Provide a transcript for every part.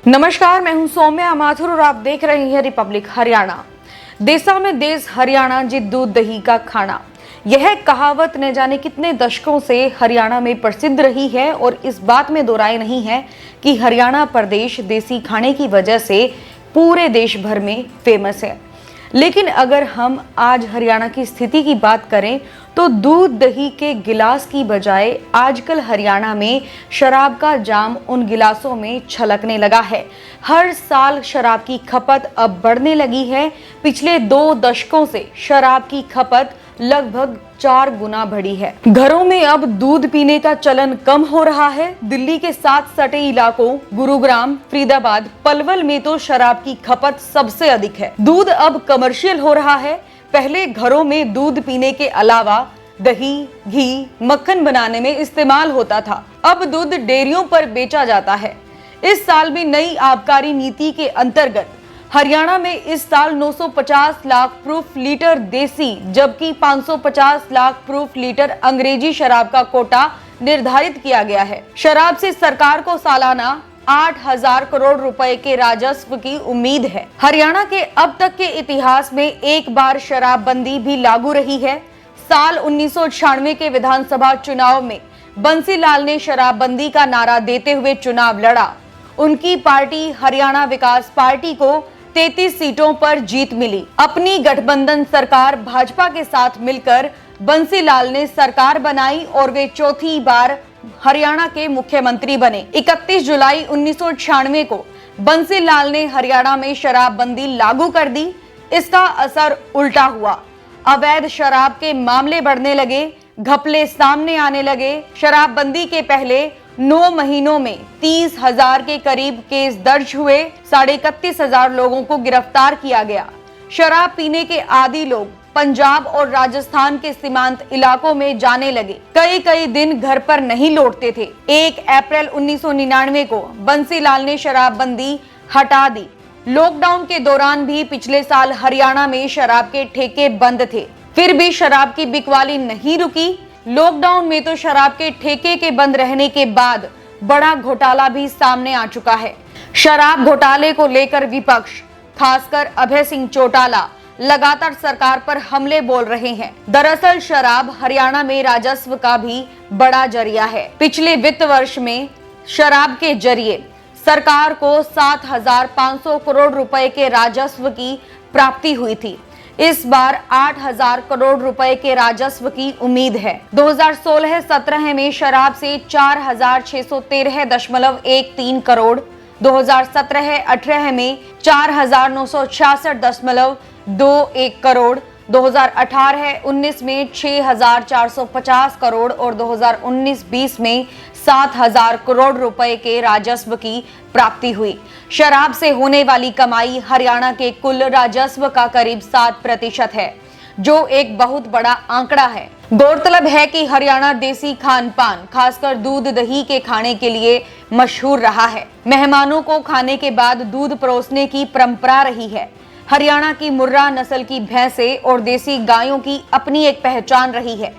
नमस्कार, मैं हूं सौम्या माथुर और आप देख रहे हैं रिपब्लिक हरियाणा। देसा में देश हरियाणा जी दूध दही का खाना, यह कहावत न जाने कितने दशकों से हरियाणा में प्रसिद्ध रही है और इस बात में दो राय नहीं है कि हरियाणा प्रदेश देसी खाने की वजह से पूरे देश भर में फेमस है। लेकिन अगर हम आज हरियाणा की स्थिति की बात करें तो दूध दही के गिलास की बजाय आजकल हरियाणा में शराब का जाम उन गिलासों में छलकने लगा है। हर साल शराब की खपत अब बढ़ने लगी है। पिछले 2 दशकों से शराब की खपत लगभग 4 गुना बढ़ी है। घरों में अब दूध पीने का चलन कम हो रहा है। दिल्ली के साथ सटे इलाकों गुरुग्राम, फरीदाबाद, पलवल में तो शराब की खपत सबसे अधिक है। दूध अब कमर्शियल हो रहा है। पहले घरों में दूध पीने के अलावा दही, घी, मक्खन बनाने में इस्तेमाल होता था। अब दूध डेयरियों पर बेचा जाता है। इस साल भी नई आबकारी नीति के अंतर्गत हरियाणा में इस साल 950 लाख प्रूफ लीटर देसी जबकि 550 लाख प्रूफ लीटर अंग्रेजी शराब का कोटा निर्धारित किया गया है। शराब से सरकार को सालाना 8,000 करोड़ रुपए के राजस्व की उम्मीद है। हरियाणा के अब तक के इतिहास में एक बार शराबबंदी भी लागू रही है। साल 1996 के विधानसभा चुनाव में बंसीलाल ने शराबबंदी का नारा देते हुए चुनाव लड़ा। उनकी पार्टी हरियाणा विकास पार्टी को 33 सीटों पर जीत मिली। अपनी गठबंधन सरकार भाजपा के साथ मिलकर बंसीलाल ने सरकार बनाई और वे चौथी बार हरियाणा के मुख्यमंत्री बने। 31 जुलाई 1996 को बंसीलाल ने हरियाणा में शराबबंदी लागू कर दी। इसका असर उल्टा हुआ। अवैध शराब के मामले बढ़ने लगे, घपले सामने आने लगे। शराबबंदी के पहले 9 महीनों में 30,000 के करीब केस दर्ज हुए। 31,500 लोगों को गिरफ्तार किया गया। शराब पीने के आदी लोग पंजाब और राजस्थान के सीमांत इलाकों में जाने लगे। कई दिन घर पर नहीं लौटते थे। 1 अप्रैल 1999 को बंसीलाल ने शराबबंदी हटा दी। लॉकडाउन के दौरान भी पिछले साल हरियाणा में शराब के ठेके बंद थे, फिर भी शराब की बिकवाली नहीं रुकी। लॉकडाउन में तो शराब के ठेके के बंद रहने के बाद बड़ा घोटाला भी सामने आ चुका है। शराब घोटाले को लेकर विपक्ष, खासकर अभय सिंह चौटाला, लगातार सरकार पर हमले बोल रहे हैं। दरअसल शराब हरियाणा में राजस्व का भी बड़ा जरिया है। पिछले वित्त वर्ष में शराब के जरिए सरकार को 7,500 करोड़ रुपए के राजस्व की प्राप्ति हुई थी। इस बार 8,000 करोड़ रुपए के राजस्व की उम्मीद है। 2016-17 में शराब से 4,613.13 करोड़, 2017-18 में 4,966.21 करोड़, 2018-19 में 6,450 करोड़ और 2019-20 में 7,000 करोड़ रुपए के राजस्व की प्राप्ति हुई। शराब से होने वाली कमाई हरियाणा के कुल राजस्व का करीब 7% है, जो एक बहुत बड़ा आंकड़ा है। गौरतलब है कि हरियाणा देसी खान पान, खासकर दूध दही के खाने के लिए मशहूर रहा है। मेहमानों को खाने के बाद दूध परोसने की परंपरा रही है। हरियाणा की मुर्रा नस्ल की भैंसें और देसी गायों की अपनी एक पहचान रही है।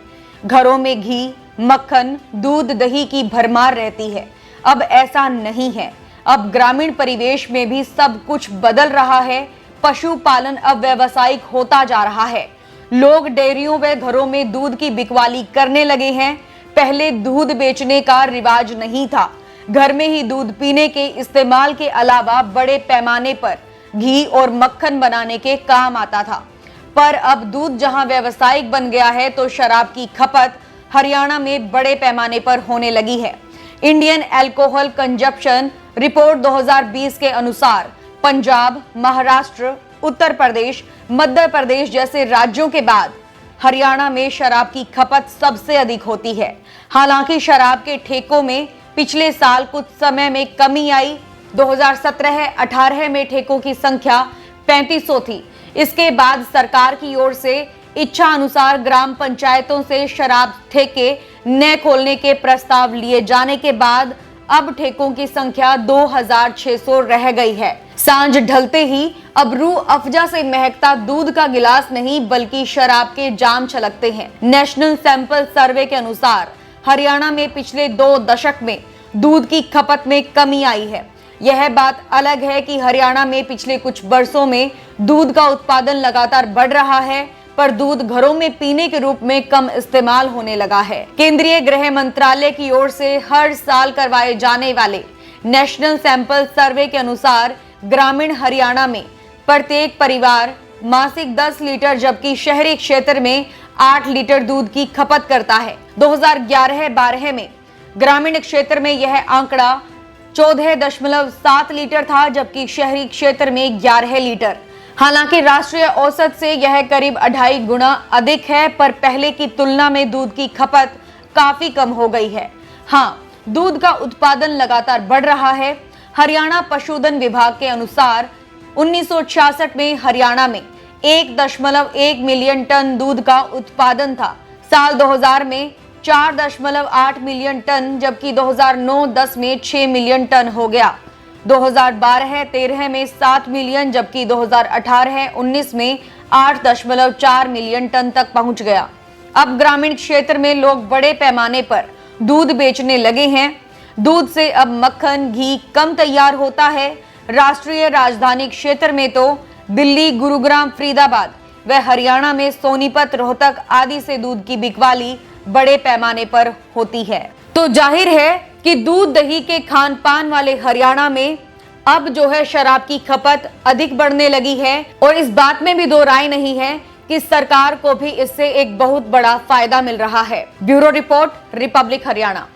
घरों में घी, मक्खन, दूध, दही की भरमार रहती है। अब ऐसा नहीं है। अब ग्रामीण परिवेश में भी सब कुछ बदल रहा है। पशुपालन अब व्यावसायिक होता जा रहा है। लोग डेयरियों व घरों में दूध की बिकवाली करने लगे हैं। पहले दूध बेचने का रिवाज नहीं था। घर में ही दूध पीने के इस्तेमाल के अलावा बड़े पैमाने पर घी और मक्खन बनाने के काम आता था। पर अब दूध जहां व्यावसायिक बन गया है तो शराब की खपत हरियाणा में बड़े पैमाने पर होने लगी है। इंडियन अल्कोहल कंजप्शन रिपोर्ट 2020 के अनुसार पंजाब, महाराष्ट्र, उत्तर प्रदेश, मध्य प्रदेश जैसे राज्यों के बाद हरियाणा में शराब की खपत सबसे अधिक होती है। हालांकि शराब के ठेकों में पिछले साल कुछ समय में कमी आई। 2017-18 में ठेकों की संख्या 3500 थी। इसके बाद सरकार की ओर से इच्छा अनुसार ग्राम पंचायतों से शराब ठेके न खोलने के प्रस्ताव लिए जाने के बाद अब ठेकों की संख्या 2,600 रह गई है। सांझ ढलते ही अब रूह अफ़ज़ा से महकता दूध का गिलास नहीं बल्कि शराब के जाम छलकते हैं। नेशनल सैंपल सर्वे के अनुसार हरियाणा में पिछले 2 दशक में दूध की खपत में कमी आई है, यह बात अलग है कि हरियाणा में पिछले कुछ वर्षों में दूध का उत्पादन लगातार बढ़ रहा है, पर दूध घरों में पीने के रूप में कम इस्तेमाल होने लगा है। केंद्रीय गृह मंत्रालय की ओर से हर साल करवाए जाने वाले नेशनल सैंपल सर्वे के अनुसार ग्रामीण हरियाणा में प्रत्येक परिवार मासिक 10 लीटर जबकि शहरी क्षेत्र में 8 लीटर दूध की खपत करता है। 2011-12 में ग्रामीण क्षेत्र में यह आंकड़ा 14.7 लीटर था जबकि शहरी क्षेत्र में 11 लीटर। हालांकि राष्ट्रीय औसत से यह करीब 2.5 गुना अधिक है, पर पहले की तुलना में दूध की खपत काफी कम हो गई है। हाँ, दूध का उत्पादन लगातार बढ़ रहा है। हरियाणा पशुधन विभाग के अनुसार 1966 में हरियाणा में 1.1 मिलियन टन दूध का उत्पादन था। साल 2000 में 4.8 मिलियन टन जबकि 2009-10 में 6 मिलियन टन हो गया। 2012-13 में 7 मिलियन जबकि 2018-19 में 8.4 मिलियन टन तक पहुंच गया। अब ग्रामीण क्षेत्र में लोग बड़े पैमाने पर दूध बेचने लगे हैं। दूध से अब मक्खन, घी कम तैयार होता है। राष्ट्रीय राजधानी क्षेत्र में तो दिल्ली, गुरुग्राम, फरीदाबाद व हरियाणा में सोनीपत, रोहतक आदि से दूध की बिकवाली बड़े पैमाने पर होती है। तो जाहिर है कि दूध दही के खान पान वाले हरियाणा में अब जो है शराब की खपत अधिक बढ़ने लगी है और इस बात में भी दो राय नहीं है कि सरकार को भी इससे एक बहुत बड़ा फायदा मिल रहा है। Bureau report, Republic Haryana.